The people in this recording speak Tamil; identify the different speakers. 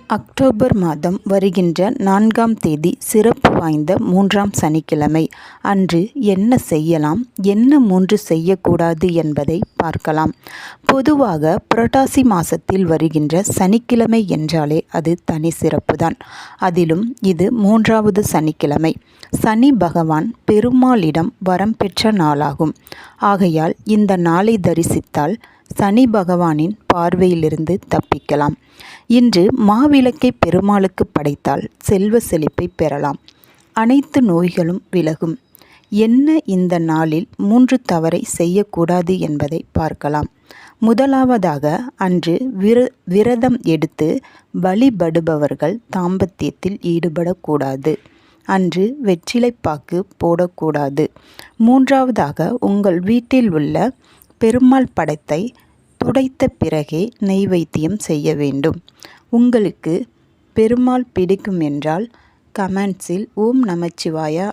Speaker 1: அக்டோபர் மாதம் வருகின்ற 4ஆம் தேதி சிறப்பு வாய்ந்த 3ஆம் சனிக்கிழமை அன்று என்ன செய்யலாம், என்ன 3 செய்யக்கூடாது என்பதை பார்க்கலாம். பொதுவாக புரட்டாசி மாதத்தில் வருகின்ற சனிக்கிழமை என்றாலே அது தனி சிறப்புதான். அதிலும் இது 3வது சனிக்கிழமை. சனி பகவான் பெருமாளிடம் வரம் பெற்ற நாளாகும். ஆகையால் இந்த நாளை தரிசித்தால் சனி பகவானின் பார்வையிலிருந்து தப்பிக்கலாம். இன்று மாவிளக்கை பெருமாளுக்கு படைத்தால் செல்வ செழிப்பை பெறலாம். அனைத்து நோய்களும் விலகும். என்ன இந்த நாளில் 3 தவறை செய்யக்கூடாது என்பதை பார்க்கலாம். முதலாவதாக, அன்று விரதம் எடுத்து வழிபடுபவர்கள் தாம்பத்தியத்தில் ஈடுபடக்கூடாது. அன்று வெற்றிலைப்பாக்கு போடக்கூடாது. 3ஆவதாக, உங்கள் வீட்டில் உள்ள பெருமாள் படத்தை துடைத்த பிறகே நெய்வேத்தியம் செய்ய வேண்டும். உங்களுக்கு பெருமாள் பிடிக்கும் என்றால் கமெண்ட்ஸில் ஓம் நமச்சிவாயா